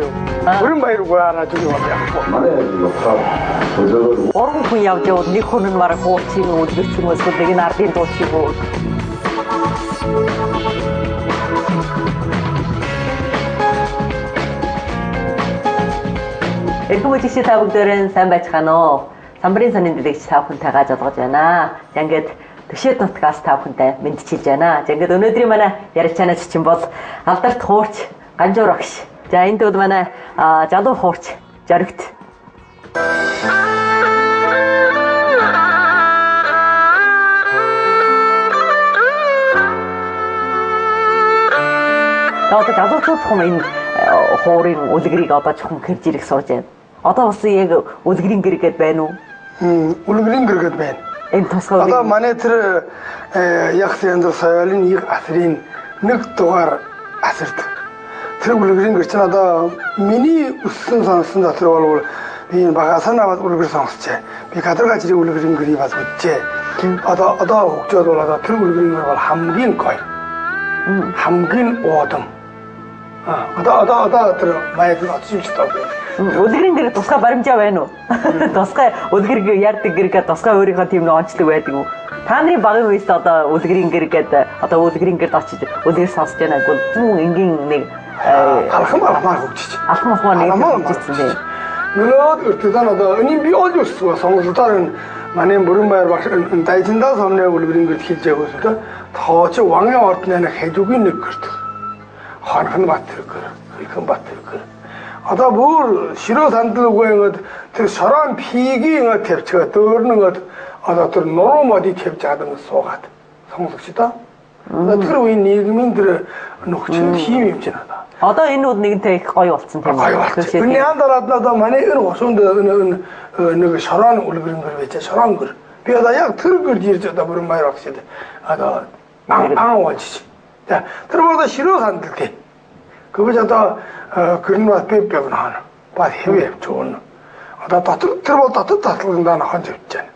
гоё юу? Бүрэн баяр гуйна зүг юм яах вэ? Манай локал зөвлөөр Орон хүн явж яваад нэг хүн нь мараа хуучин үлгэрч юм эсвэл нэг нь ардын дуу чиг үү? Эрхэм үжигчид та бүгдээрээ сайн байцгаана уу? Самбарын сонин дэлгэц та бүхэнтэйгээ залгаж байна. За ингээд Төшөөд нутгаас та бүхэнтэй мэдчилж байна. За ингээд өнөөдрийн манай ярилцааны чинь бол алдарт хуурч Ганжуур багш. За энд бол манай залуу хуурч Зоригт. Одоо залуучууд хүмүүс энэ хуурын үлгэрийг одоо чухам хэрж ирэх сууж байна. Одоо бас яг үлгэрийн гэр гээд байна уу? Үлгэрийн гэр гээд байна. Энэ тусгай. Одоо манай тэр яг сэнд соёлын нэг асрын нэг дугаар асарт. Тэр үлгэрийн гэр чинь одоо миний өссөн сонсон дотор бол би багасаа наваад үлгэр сонсчээ. Би кадргачрын үлгэрийн гэрийг бас үзчихээ. Одоо хөгжөөд бол одоо тэр үлгэрийн гэр бол хамгийн гоё. Хамгийн удам. Одоо тэр маяг очиж таа. Үлгэрийн гэр тусгай баримжаа байна уу? Тусгай үлгэр ярддаг гэргээ тусгай өөрийнхөө тийм нэг онцлог байдаг уу? Та нарын багын үеэс одоо үлгэрийн гэргээд одоо үлгэрийн гэрд очиж үлгэр сонсож байна гэвэл зүүн энгийн нэг алхам хөгжиж. Алхам нэг хөгжижсэн дээ. Нөлөөд өртөдөн одоо энэ би олж өссөн сонголтоор манай бүрэн баяр багш дайчиндаа сомны үлгэрийн гэрд хийж байгаас одоо тооч вангийн ордны хэжүүгийн нэг гэрд. Ханхан Баатар гэр, Илхэн Баатар гэр. Одоо бүр ширөө сандалгүй ингээд тэр шорон пигийн ингээд тавьчихаа дөөрнөд одоо тэр нуруу модыг тавьж байгаа юм суугаад сонгологч та. Тэр үеийн нийгмийн тэр нөхцөл хийм юм чинь одоо. Одоо энэ үд нэгэнтэй их гоё болцсон тийм үү? Тэрний хандараад одоо манай энэ хосонд нэг шорон үлгэрэн гэр байж шорон гэр. Би одоо яг тэр гэрд ирж одоо бүрэн баяр багш одоо аавч. Тэр бол ширөө сандалтэй. Гэвч одоо гэрнэт би бягнаа. Бат хэвээ явчихна. Одоо дотор тэр бол дотор татлагдаа нахан явж байна.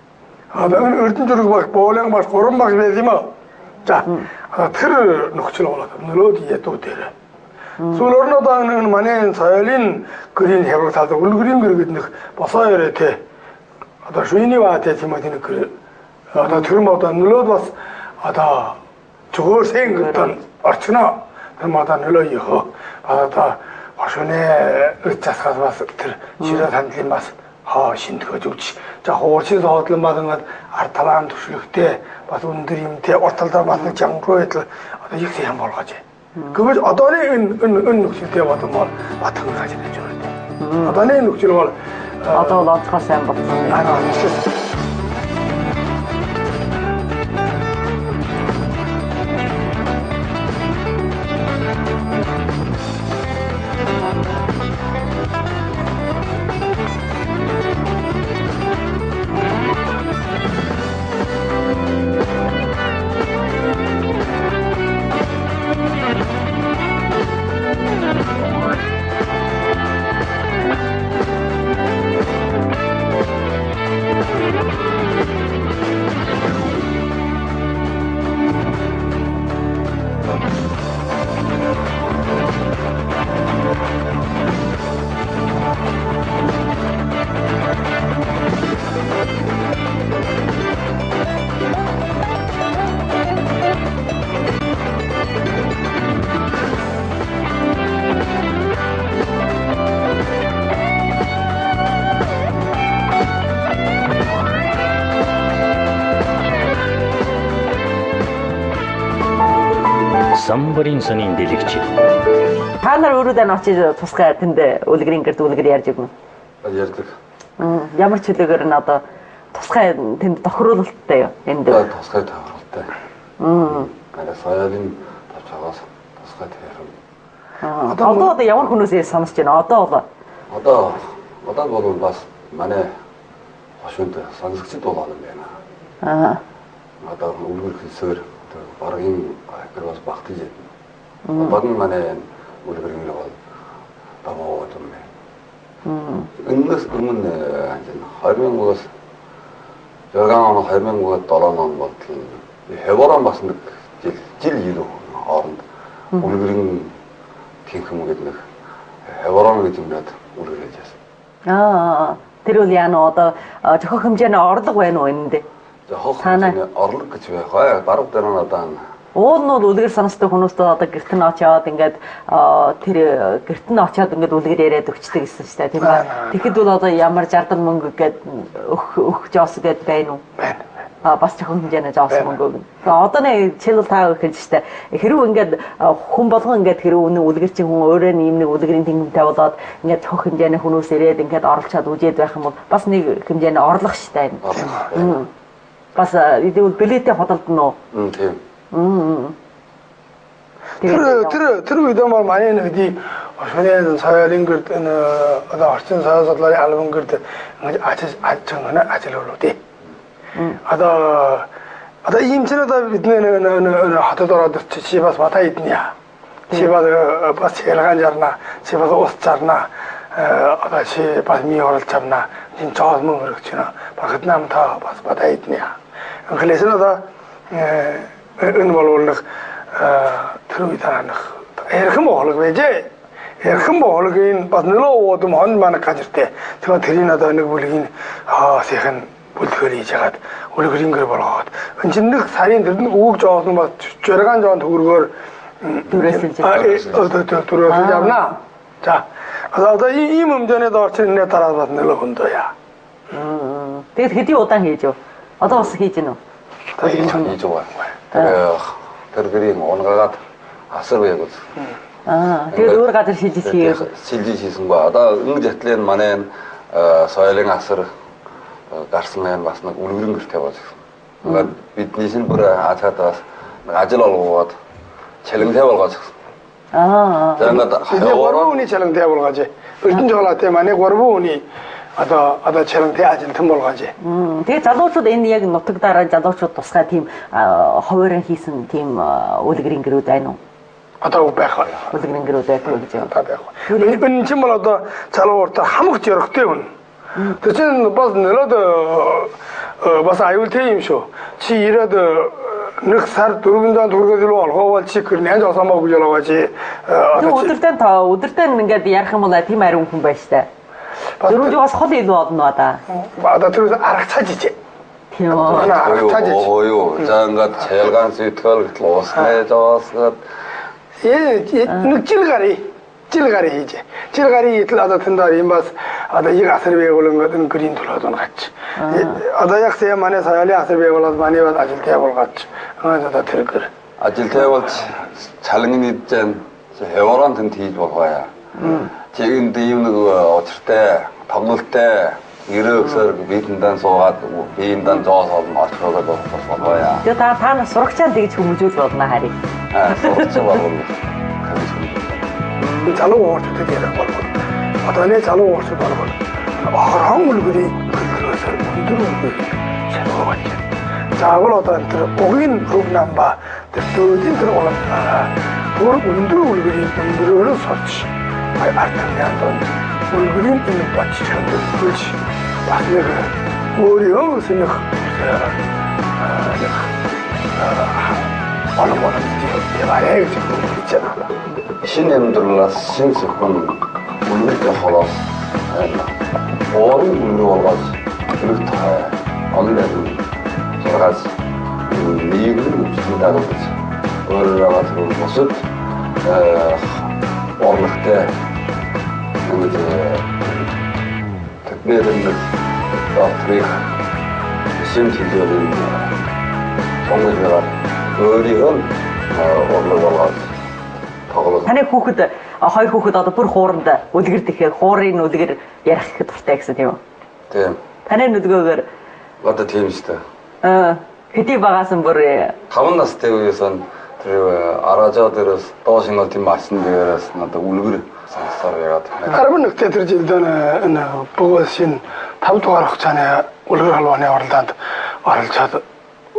Одоо Эрдэнэ зүрэг баг, Боолын баг, Гурван баг байл юм аа. За тэр нөхцөл болоод нөлөөд ядуу дээр. Сүүлөр нь одоо манай соёлын гэрийн хэврэг талд үлгэрийн гэр гэдэг нэг босоо яриа те. Одоо шүйний баатай юм аа нэг гэр. Одоо тэр нь одоо нөлөөд бас одоо чөөрсөн гэдэг орчноо. Тэр одоо нөлөө ёо. Одоо хошооны үрцасгаас бас тэр ширээ сандлын бас шинтгэж өгч. За хуурчин соодлон баг ингээд ард талаан төшлөгтэй бас өндөр юмтэй урт талдаа бас нэг жамруу байдал одоо их юм болгож байна. Гэвч одооны энэ нөхцөлтэй бодвол батхан гаж байж байна. Одооны нөхцөл бол одоо л онцгой сайн болсон. Самбарын сонин дэлгэч. Та нар өөрөдөө очиж тусгай тэнд үлгэрийн гэрд үлгэр ярьж өгнө. ярьдаг. Ямар ч хэлээр нь одоо тусгай тэнд тохируулалттай юу? Энд тусгай тохируулалттай. Манай соёлын тавцаагаас тусгай тохируулалт. Одоо ямар хүмүүсээ сонсож байна? Одоо бол бас манай хошуунд сонсогчд болоод байна. Одоо үлгэр хэлсээр баргийн гэр бас багтаж байна. Баг нь манай үлгэрийн гэр бол даваа юм байна. Энэс өмнө 2000-аас 2007 он болтол хэвээрэн бас нэг жил илүү хооронд үлгэрийн тэнхэм гэдэг нэг 해보라는 게 좀 몇 우리를 해줬어. тэр үл яана одоо жохох хэмжээний орлого байна уу энэндээ? 허그는 어른 그치 왜 가야 바로 때려놨다. Уул нь бол үлгэр сонсдог хүмүүстээ одоо гэрт нь очиод ингээд тэр гэрт нь очиод ингээд үлгэр яриад өгчдөг гэсэн чинь тийм ба. Тэгэхэд бол одоо ямар жардал мөнгө гээд өөх жоос гээд байна уу? Байна. Бас жоохон хэмжээний жоос мөнгө. Одоо нэг чил таа өгөх хэлж штэ. Хэрвээ ингээд хүн болгон ингээд хэрвээ үнэ үлгэр чинь хүн өөрөө ийм нэг үлгэрийн тэнгэмтэй болоод ингээд цог хэмжээний хүмүүс ирээд ингээд оролцоод үжээд байх юм бол бас нэг хэмжээний орлого штэ. Бас идэвэл билетээ хөдөлдөн үү? Тийм. Тэр үед маань манай нэг ди шөнийн саяын гэрд одоо орчин сая судлалын албан гэрд ажил өрөөдөө. Одоо ийм ч одоо бидний хотод ороод чи бас батаа иднэ. Чи бас ялгаан жарна. Чи бас ус зарна. Одоо чи бас ми оролж авна. Чин жоол мөн өргөж байна. Багт нам та бас батаа иднэ. Англисэн одоо энэ болвол тэр үед анх эрхэм боолог байж эрхэм боологын бас нөлөө удам хон манай газартай тэгээ тэрийн одоо нэг бүлгийн сайхан бүлгээр хийж хагаад үлгэрийн гэр болгоод энэ чинь нэг сарын тэр нэг үүг жоосон бас 6 жоон төгрөгөөр түрээсэлж явна. За одоо ийм хэмжээний дорчин нэ дараа бас нөлөө хөндөөя. Тэгээд хэдий удаан хийж юу? Одоо бас хийж гэнэ үү? 이 좋아. 그들이 오늘가 아스르고. тэгээд өөр газар шилжиж хийе. шилжиж хийсэн гоо. Одоо ингэж ятлын манай соёлын асар гарсан маань бас нэг үлгэрэн гэртэй болж гисэн. Ингээд бидний шинэ бүр ачаадаас ажил олгоод чалангтай болгож гисэн. За ингээд гурвууны чалангтай болгож. Эрдэнэ жолоотой манай гурвууны одоо чалангтай ажилтан болгож. Тэгээд залуучууд энэ яг нутагдараа залуучууд тусгай тийм ховоорын хийсэн тийм үлгэрийн гэрүүд байна уу? Одоо байх. Үлгэрийн гэрүүд байх гэж байна. Энэ чинь бол одоо залуучууд хамаг жирэгтэй байна. Тэр чинь бас нэлээд бас аюултай юм шүү. Чи ирээд нэг сар 400 төгрөгөөр илүү олгоовол чи кэрнэж осамаа гэж ялгаач. Өдөртөө ингээд ярих юм бол тийм ариун хүн байж таа. Дөрөвдөө бас хол илүү олно одоо. Одоо тэрээс арга цаажиж. Тийм үү. Арга цаажиж. Ою. За ингээд цайлгаан сэтгэл уусны жоосгаад нэг жилгари хийж. Жилгари идэл одоо тэндаа юм бас одоо яг асар байгуулан гэдэг гэрийн төлөөд унгач. Одоо яг сая манай соёлын асар байгуулаад манай бас ажилтай болгооч. Одоо тэргэр. ажилтай болж чалангын идэж хэвран тэнд хийж болгоё. Тэгэнд ийм нэг учиртай, тоглолттой ирээсээр биендан суугаад биендан жоос олно орчоод болгоё. Тэгээд та нас сурагчаан тэгж хүмүүжүүл болно харин. сурагч болгоно. залуу уурчдаг яриа болов. Одоо нэ залуу уурчдаг болов. Орхон үлгэрийн хөлөөс өндөр үлгэр шалгуугаад байна. Заавал одоо тэр угийн хөв намба тэр дөрөвдийн тэр улам бүр өндөр үлгэрийн өндөрөөр сорч артаан үлгэрийн энэ бачч хандж бас нэг өөрийн өснөх оломон яваарэ гэж хэлчихсэн. шинэ амьдралаас шинэ зөвхөн үлгэртэй холоос өөрийн үлгэр болгож хэрэгтэй онлайн сургаас нийгмийн өвчтөнд дагуулж өөрөөрөө тэр бусад орлоготой нэг тэднэрийн докторих шинэ төлөвийн сонгож өөрийн орлого болгож Таны хүүхэд хоёр хүүхэд одоо бүр хууранд үлгэр дэхээ хуурын үлгэр ярих их дуртай гэсэн тийм үү? Тийм. Таны нүдгөөр одоо тийм шүү дээ. хэдий багасан бүр 5 настай үеэс тэр аражаа дээрээс доош нь тийм машин дээрээс надад үлгэр сонсоор ягаад. 11 тэр жилд энэ богоос шин 5 дугаар хугацааны үлгэр халууны оролдоонд оролцоод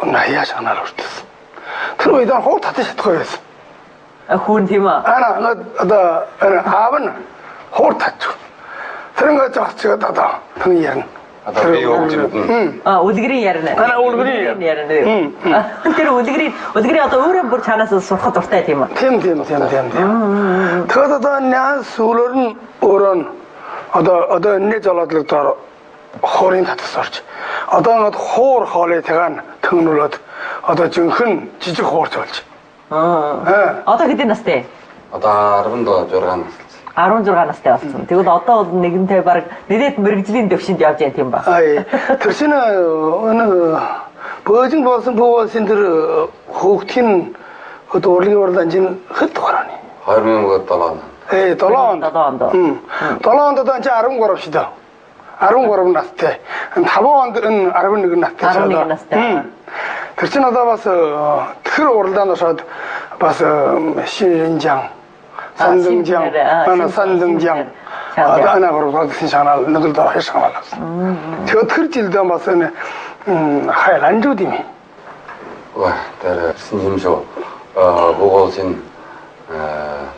наяа шанаал хүртэлсэн. Тэр үед хуу татаж чадахгүй байсан. хүн тийм үү? одоо аав нь хуур татчих. Тэр ингээд зогсчиход одоо тэн ярина. Одоо би юу гэж үлгэрийн ярина. Манай үлгэрийн ярина. Тэр үлгэрийн одоо өөрөө бүр чанаас сурах дуртай тийм үү? Тийм. Тэгэхээр одоо няа сүүлөр нь өөрөө нь одоо нэг жолоодлогдоор хоорын татас орж. Одоо ингээд хуур хоолой тагаан төгнөлөд одоо жинхэнэ жижиг хуурч болж. Одоо хэдийн настай? Одоо 16 нас. 16 настай болсон. Тэгвэл одоо бол нэгэнтэй баг нэрэд мэрэгжлийн төвшөнд явж байгаа юм ба. Тэр чинь бөөжин болсон бөөсөн тэр хөөгтийн одоо урлагийн урлагийн хэд гарааны 2007 он. 7 онд. 7 онд одоо 13 шүү дээ. 13 настай. 5 онд энэ 11 настай. 11 настай. Тэр чинь одоо бас тэр уралдаанаас шууд бас Шинжаң Санд응장, Санд응장, 하나 그러고 신상을 너들도 해서 말았어. 저 틀질도 봤으니 하얀 조dim이. 와, der 신심쇼 보고진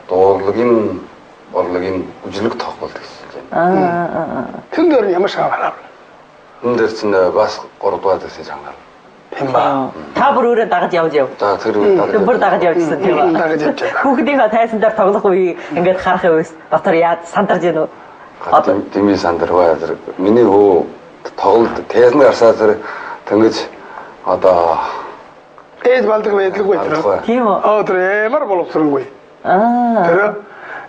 도르긴 오르긴 우질력 턱을 됐어. 등들은 야마샤가 말아. 근데 진짜 бас 거로도야 됐어 장난. 템바. 다 бүрөөрөө дагаж явж яв. За тэр үе бүр дагаж явжсэн тийм үү? Дагаж явж. Хүүхдийнхээ тайсан дээр тоглох үе ингээд харах үес дотор яад сандарж гэнэ үү? Одоо дими сандарваа тэр миний хөө тоглолт тайзны гарсаа тэр тэнгэж одоо ээж балдаг байдаггүй тэр. Тийм үү? Тэр ямар боловсронгүй. Тэр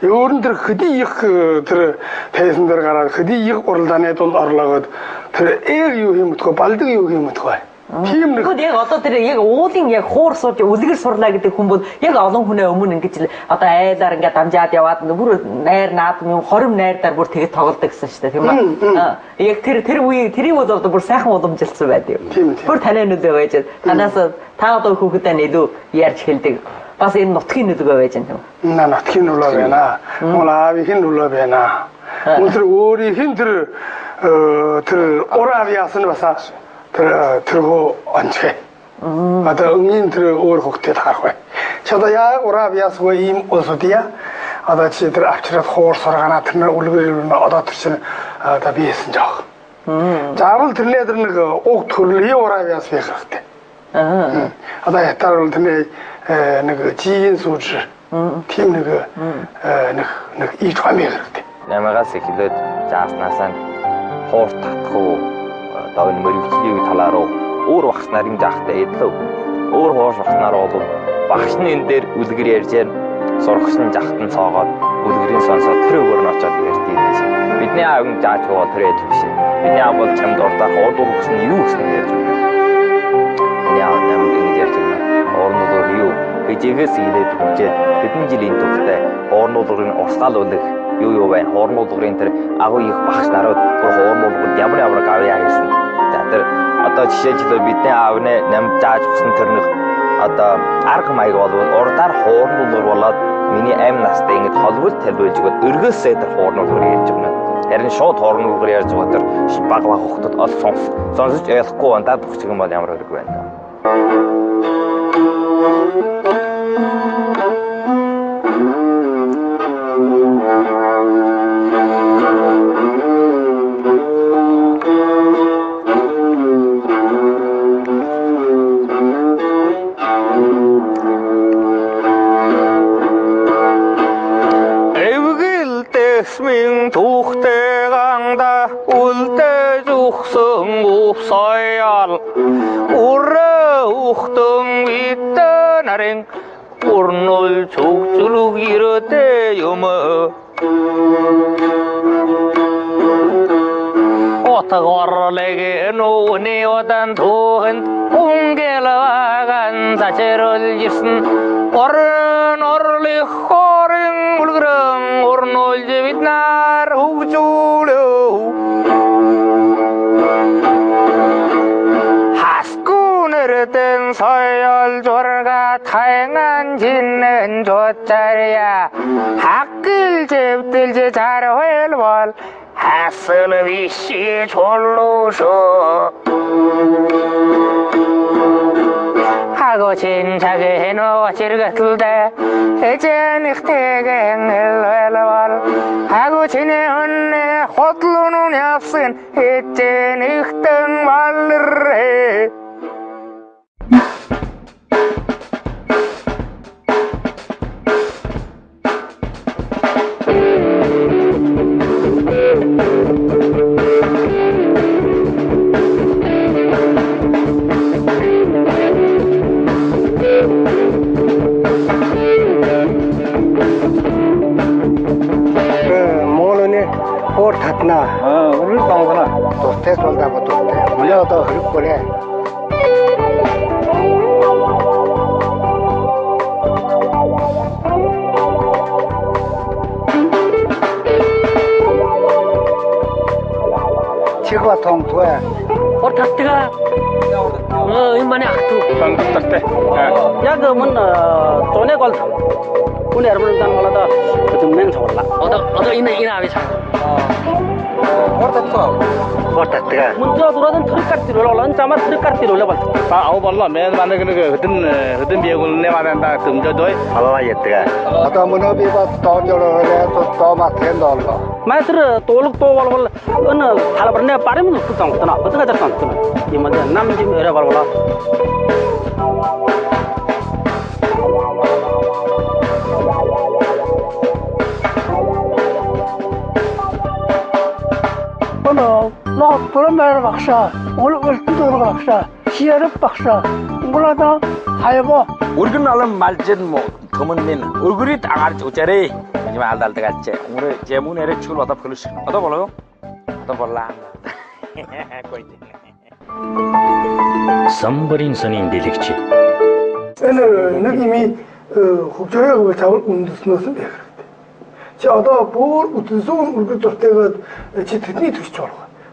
ер нь тэр хөдий их тэр тайзан дээр гараад хөдий их уралдааны дунд орлогоод тэр юу юм бэ? Балдаг юу юм бэ? Тийм нэг. Яг одоо тэр яг уулын яг хуур сууж үлгэр сурлаа гэдэг хүмүүс яг олон хүнээ өмнө ингэж одоо айлаар ингээд дамжаад яваад бүр найр наад юм 20 найрдаар бүр тэгээд тоглодог гэсэн шүү дээ тийм үү? Яг тэр үе тэрийг бол одоо бүр сайхан уламжилсан байдаг. Бүр танай нөлөө байж танаас та одоо хүүхэдээ илүү ярьж хэлдэг. Бас энэ нутгийн нөлөө байж байна тийм үү? Нутгийн нөлөө байна. Мөн аавын нөлөө байна. Өнөөдөр өөрийнх нь тэр ураавьяас нь бас тэрхүү онцгой. Одоо өмнө тэр өөр хөвгтэй харах бай. Чи одоо яг ураавьяасгүй ийм улсуудия. Одоо чи тэр авчраад хуур сургаана тэр үлгэр одоо тэр чинь одоо биесэн жоох. Заавал тэрний тэр нэг уг төрлийн ураавьяас байх хэрэгтэй. Одоо ятаар бол тэрний нэг жигийн сууж тийм нэг иж хамыг хэрэгтэй. Намагаас эхлээд жааснасаа хуур татах одоо энэ мөрөвчлийн үе талаар өөр багш нарын жаахтай эдлөө өөр хоош багш нар бол багш нь энэ дээр үлгэр ярьж яар сурагч нь жахт нь цоогоод үлгэрийн сонсоод тэр өгөр нь очоод ярьдгийг байсан. Бидний аав нь жаач бол тэр эд биш. Бидний аав бол чамд урдаар хоордуул гэсэн юу гэсэн ярьж байна. Миний аав намайг ингэж ярьж байна. Орнуудаар юу гэжээс илээд хүчээд хэдэн жилийн туртай хоорнуудын урсгалуулах юу байна. Хоорнуудын тэр агуу их багш нарууд бүр хоорнуудад ямар авъя гэсэн. За тэр одоо жишээлбэл бидний аавны намд зааж өгсөн тэр нэг одоо арга маяг бол урдаар хоорнуулар болоод миний амь настай ингэж холбол талбайлж өгöd өргөөсөө тэр хоорнуулар ярьж байна. Харин шууд хоорнуулар ярьж байгаа тэр баг хүүхдүүд ол сонсож ойлгохгүй ундаад өгчих юм бол ямар хэрэг байна. Min tuhtegangda ulde juhsung upsajal urre uhtung vitte naring urnul chukchuluk irte yumu Otagorlege no ne odan tuhen ungelagan sacherol jisn orli horing ulgrang urnul jevitnar hugjulo haskunerten soyol jorga tayangan jinnen jotjarya hakkil jevtilje jarhoel bol 하슬 위시 졸로서 하고 하고 진작에 해놓고 즐겼을때 이제닉태겐 일ველ월 하고 지내었네 호tlunun yapsın 이제닉등 말을 오늘 방송은 도스테 솔다고 도스테 물려도 흐르고래 치과 통투에 ortattiga imane aqtu 방금 때 yag mun tone gol kun ermun dan wala da tummen solla oda ina abisa ortattiga mun jo duradan thurkartiro lolan chama thurkartiro le bal 아우 벌라 맨 만나는 그 흐든 비행을 내 말한다 금저도이 알라 예트가 아까 문어 비바 떠져러래 또 마텐돌로 maitr toluk to wal wal un thalbarne pare mun tu tang tana otanga jar tang tana imade nam jim era wal wala no promer baksa ol ultur baksa 시야를 박사 몰라다 하여보 우리는 알람 말진 뭐 그만nên 우리 아가리 우짜리 이제 알달 때갔지 우리 제문에를 출 왔다 풀을 수 어디 볼래요 어디 볼라 삼버린 선인 딜릭치 에는 느낌이 국정을 잡을 운동스는 데 그랬대. 저도 볼 우트송 우리 때가 지트니 두시죠.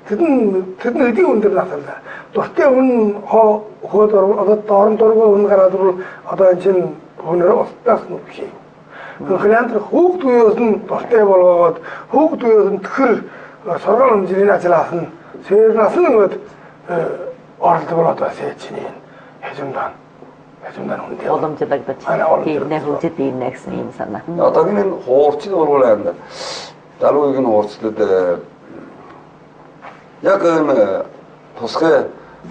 듣는 어디 온들 나선다. 또 때는 호도로 어디 다른 도로 온 가라도 어떤 진 오늘 어디서 놓기. 그냥 호국도여선 또 때벌어 호국도여선 그 서로 움직이나 지나선 세나선 것 어르들보다 세진인 해준단 온데. Olamcıda ne hücret değil neksin insana. Atagi'nin horçlu olurlarında. Dalıgın horçlu da yakın tosqa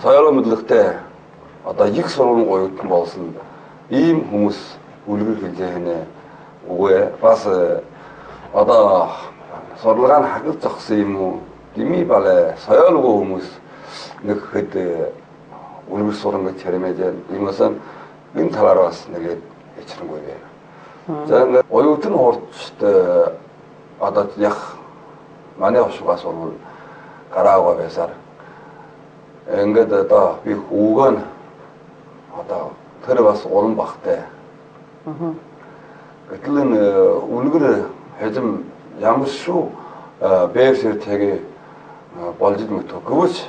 sayalamadılıkta ata yik sorun koyutun bolsun. İyim humus ulgul filcehine oğe bas ata sorulgan haqıt çaqsıyım dimi bale sayalgı humus nıkıt ulgul sorunga çeremejen imасан ин талаар бас нэгээд ичрэн гүйгээ. За ингээд оюутны хуурчд одоо яг манай хошгоос бол гараагаа байсаар ингээд одоо би хүүгэн одоо тэр бас уран багтай. Гэтэл энэ үлгэр хэзэм ямар шүү бэвсэр тэгэ болж мэдв. Гэвч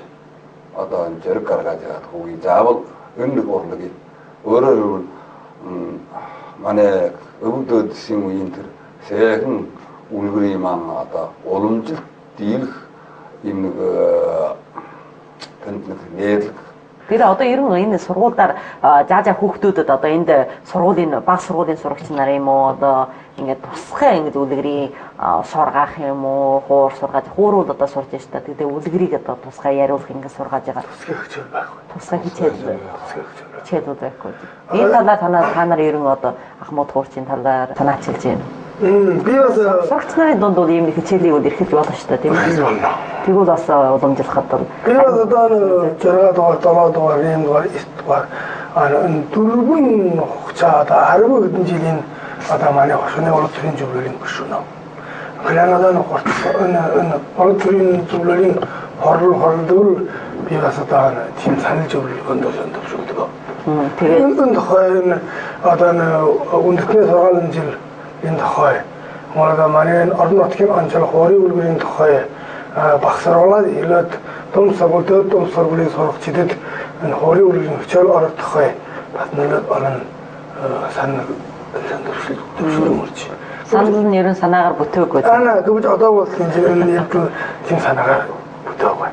одоо энэ зэрэг гаргаад яагаад хүүгийн заавал энэ нэг урлагийг өөрөөр манай өвгдөдсийн үеийн тэр сайхан үлгэрийн маань одоо уламжлалт дийлэх юм нэг тэнд нэг нээрлэг. Тэр одоо ер нь энэ сургуульдаар жаа хүүхдүүдэд одоо энд сургуулийн баг сургуулийн сурагч нар юм уу одоо ингээд тусгай ингээд үлгэрийн сургаах юм уу хуур сургааж хуурууд одоо сурж штэ тэгээд үлгэрийг одоо тусгай яриулах ингээд сургааж байгаа. Тусгай хичээл байхгүй. Тусгай хичээлүүд байхгүй. Энэ талаар та нар ер нь одоо ахмад хуурчийн талаар санаачилж байна. Би бас сурагч нарын дунд бол ийм хичээлийг бол эрхэлж болно штэ тийм үү? Тэгвэл бас уламжлахад бол би бас одоо 6 дугаар 7 дугаар 8 дугаар 9 дугаар энэ дөрвөн хугацаанд 10 хэдэн жилийн одоо манай хошны урд төрийн зөвлөлийн гишүүн. Гранаданы энэ урд төрийн зөвлөлийн хорлол би бас одоо тийм санал зөвлөлийг өндөршүүлдэг. Тэгээд энэ тохиолдолд одоо үндэсний сургаалын жил энэ тохиол манай орон нутгийн онцлог хуурийн үлгэрийн тохиол багсруулаад ирээд том сургуулийн сурагчдад энэ хуурийн үлгэрийн хичээл орох тохиол бас нэлээд олон санал төвшөлмөрч. санал нь ер нь санаагаар бүтээгүй. Гэвч одоо бол энэ яг тийм санаагаар бүтээгүй.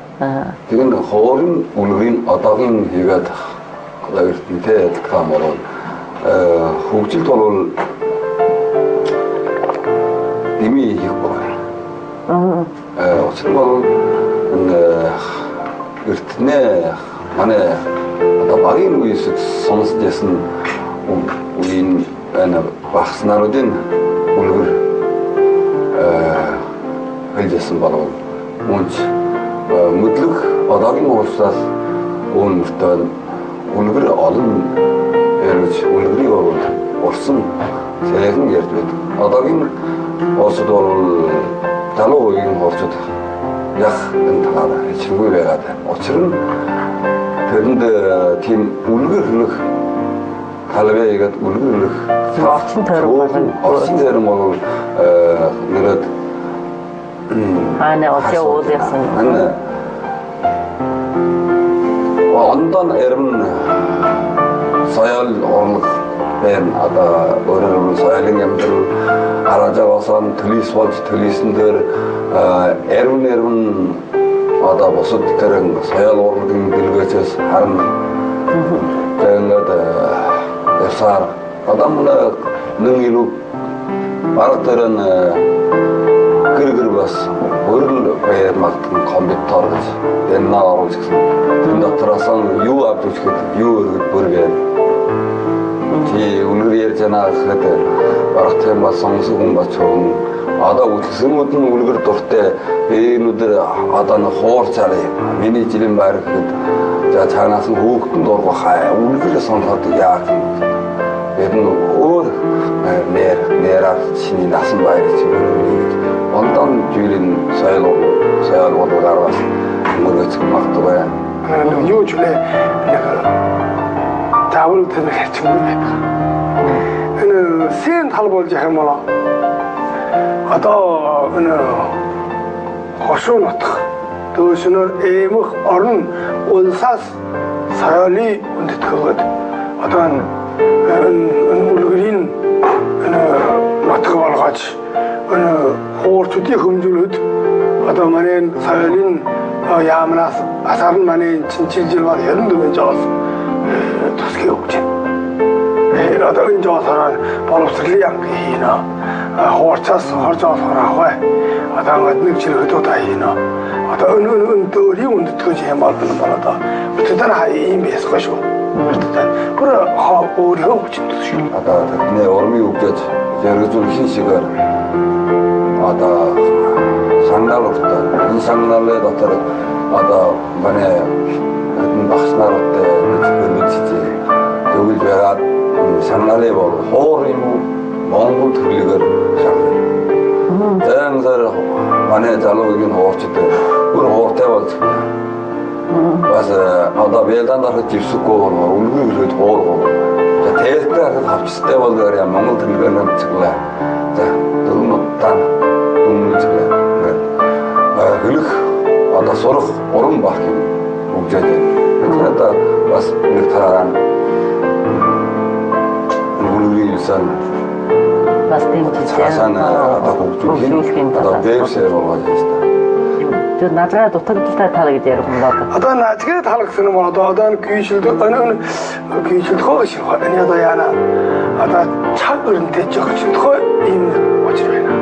Тэгээд хуурийн үлгэрийн одоогийн хийгээд эрдэнтэй адилхан болоод хөгжилд бол дэмий хийхгүй байна. Учир нь бол эрдэнэ манай одоо багийн үеэс сонсож ясан үеийн багш наруудын үлгэр хэлжсэн болов мөнч мэдлэг одоогийн уусаас өөртөө үлгэр олон ярьж үлгэрийг бол урсан сайхан ярьж байдаг. Одоогийн уусад бол залуу үеийн хорчод яг энэ талаараа хичнээн байгаад байна. Учир нь тэрэнд тийм үлгэр хөнөх талбайгаад үлгэр хөнөх орчин зарим бол нэрэд очоо уулзсан. Ондан эрмэн соёл орлого байна. Одоо өөрөөр соёлын амьдрал хараад байгаасан төлөс болж төлөсөн дээр эрмэн одоо босод тэрэн соёл урлагийн дэлгөөчөөс харна. Тэгээд ясаар одоо нэг илүү баг тэрэн гэр бас өөрөөр баяр магтан компьютер гэж энэ оруулж гисэн. Энэ дотроос юу авч үзэхэд юу өргөд бүр байна. Тий үлгэр ярьж байгаа гэхэд барах тийм ба сонсох хүн бач хүн одоо үтгсэнүүд нь үлгэр дуртай энүүдэр одоо н хуурцаараа миний жилийн байр гэхэд за цаанаас нь хөөхтөн дургах үлгэр сонсоход яах юм. Энэ өөр нэраар чиний насан байр чинь ондан жүлийн соёл урлагаас мөрөц магтваа. Юу ч үлээ тавал тэнэг ч юм байна. Энэ сэн тал болж байгаа юм болоо. Одоо энэ хошуу нутах дөөшнөр эмх орон улсаас соёлын үндэтгэхэд одоо энэ үлгэрийн энэ нутаг болгож энэ хуурчдын хэмжүүлэд одоо манай соёлын яамнаас асар нь манай чинчилжил бол яран дөрвөн жоос тусгий өгч байна. Одоо энэ жоосоор боловсролын анги хийнэ. Хуурчаас хорж авах одоо нэг жил хөдөө хийнэ. Одоо энэ дөөрийн үндэтгэж юм бол одоо бүтэн ийм байсгаа шүү. Бүр өөрийнхөө хүчин төсөв. Одоо тэдний урмын үгэж зэрэгзүүлсэн шигээр одоо санал уртаа энэ саналын дотор одоо манай энэ багш нартай мэдээ тэгвэл яагаад саналын бол хоор юм Монгол төрлөөр шаардлага. Зэрэг манай залуугийн хуурчд бүр хууртай болж бас одоо бэлдан дарахад живсэхгүй бол үлгэр хөлөд хуургоо. За тэлтэй хавчтай бол Монгол төрлөөр нэмцгэлээ. За дөрмөтан дүнжлээ. Хөлөх одоо сурах уран баг юм үгжээд байна. Одоо бас нэг тараа үлгэрийн сан бас дэмжиж одоо хөгжүүлэх одоо дэвсээр болгож байна. Зөв наадгаа дутагдaltaй тал гэж ярих юм байна. Одоо наадгаа тал гэсэн юм одоо гүйшилд гүйшилд хоош энэ одоо яана одоо цаг өрнөд жогчд хоо ийм очир байна.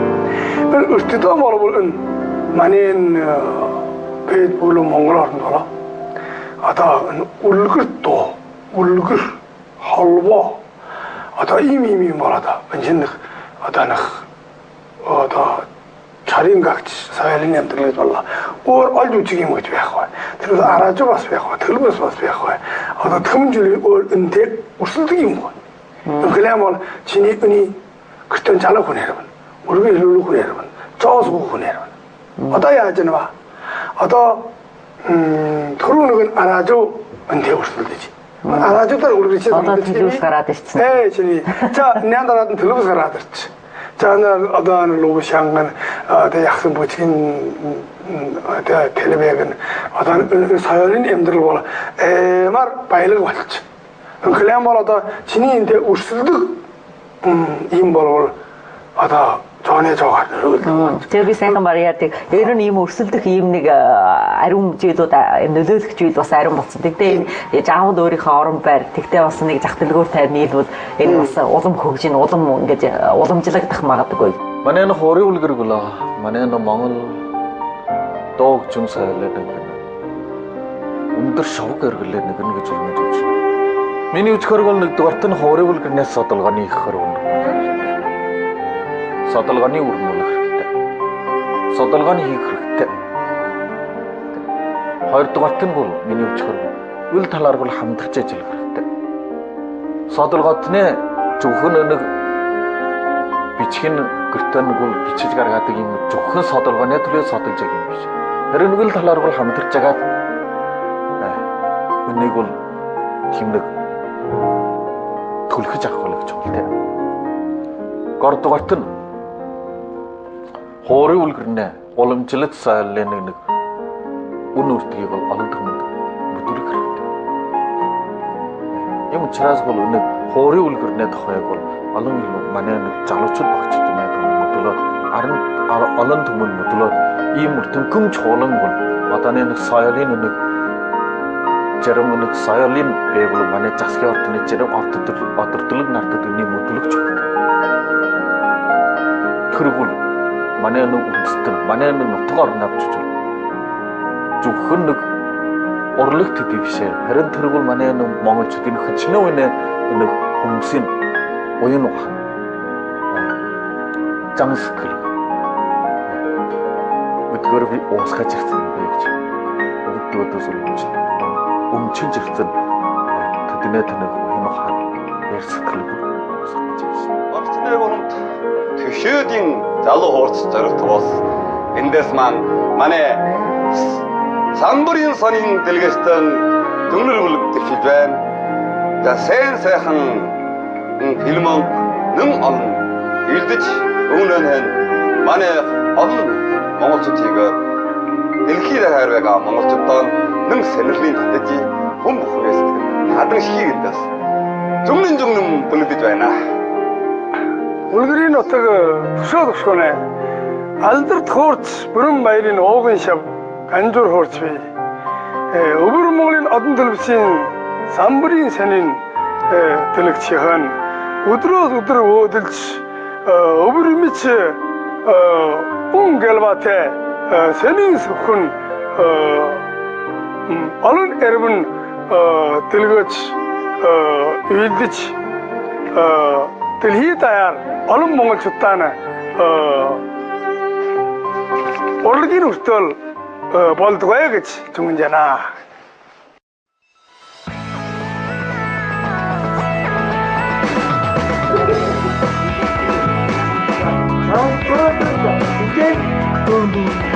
Тэр өртөдөө болов энэ манай бэд болон Монгол орнд болоо одоо үлгэр дуу үлгэр холбоо одоо ийм болоод энэ одоо чарын гагч соёлын амьдрал гэж боллоо. Өөр олж үзэх юм гэж байх бай. Тэр арааж бас байх бай. Төлбөс бас байх бай. Одоо төмжил өөр энтэй өрсөлдөг юм бай. Тэгвэл бол чиний өний гэртэн жалах хүн хэрэг. Өргөн хэлүүлэх хүн хэрэг. Жоос хүн хэрэг. Одоо яаж яана ба? Одоо түрүү нэг арааж энтэй өрсөлдөж. Араажуудаар үргэлж одоо төлөвс гараад ирсэн. Чиний. За няндараад нь төлөвс гараад ирсэн. За одоо луушанган одоо яхсан бүчгийн одоо телевизэн одоо соёлын амьдрал бол мар баялаг болчих. Инглиан бол одоо чиний энэ өрсөлдөг юм бол одоо 전해줘가 저기 сайхан 말이야. ер нь ийм өрсөлдөх ийм нэг ариун зүйлүүд нөлөөлөх зүйл бас ариун болсон. Тэгтээ жаавд өөрийнхөө орон байр тэгтээ бас нэг зах дэлгүүртэй нийлбэл энэ бас улам хөгжин улам ингэж уламжлагдах магадгүй. Манай энэ хорийн үлгэр гүлээ. Манай энэ Монгол дог зүн сайлаа нэг өндөр шовг эргэлээ нэг гэж үлгэж өгч. Миний үчхэр гол нэг дугаарт нь хорийн үлгэрнээс судалгааны их хөрөнд. Судалгааны өрнүүлэх хэрэгтэй. Судалгааны хийх хэрэгтэй. Хоёрдугаарт нь бол миний үчхэр үл талаар бол хамтарч ажиллах хэрэгтэй. Судалгаат нь зөвхөн нэг бичгийн гэртэн бол бичиж гаргадаг юм зөвхөн судалгааны төлөө судалж байгаа юм биш. Харин үл талаар бол хамтарч агаад үнийг бол хэмнэг түлхэж авах болох чухалтай. Гурдугаарт нь хорийн үлгэрнэ уламжлалт сайлын нэг үн үртгийг бол олон түмэнд бүдүүлэх хэрэгтэй. Юм учраас бол нэг хорийн үлгэрнэ тохойг бол олон манай нэг залуучууд багч юмнаад мөдлөө олон түмэнд мөдлөө ийм үртэн гүмж хуулан бол одоо нэг соёлын нэг зарим нэг соёлын бэглэг манай засгийн ордны зарим одордлог нартад үний мөдлөгч байна. Тэргүүл манай нэг үндэстэн манай нэг нутаг орн авчиж байна. Зөвхөн нэг урлагт төдий бишээ. Харин тэргүүл манай нэг монголчуудын хөчнөө нэг хүмүүсийн уян ухаан. Зан сэтгэл. Өдгөр би уусгаж ирсэн юм гэж. Өдөөдөөс өмчилж ирсэн төднөө тэнэг уян ухаан ярь сэтгэл уусгаж ирсэн. Орчны гурамт төшөөдийн залуу хуурц зоригт бас эндээс манай самбарын сонин дэлгэстэн дүнлэргүлэг төвшиж байна. За сайхан фильмон нэн олон илдэж өгнөн манай олон монголчуудыг дэлхийд хайрвага монголчуудаа нэн сонирхлын татаж хүн бүхнээс хадан шигэндээс зүгнэн бүлэгдэж байна. 울그린 어떻게 부셔도시고네 알들 토르츠 부른 마이린 오근 샵 간줄 호르츠비 어부르 먹린 어떤 들비신 삼부린 세닌 들럭치한 우드러 오들치 어부르 미치 웅겔바테 세닌 스군 얼른 여러분 들거치 위드치 들히 다야 얼른 몽을 줬다네 올긴 우스털 볼도 가야겠지 중은잖아 이제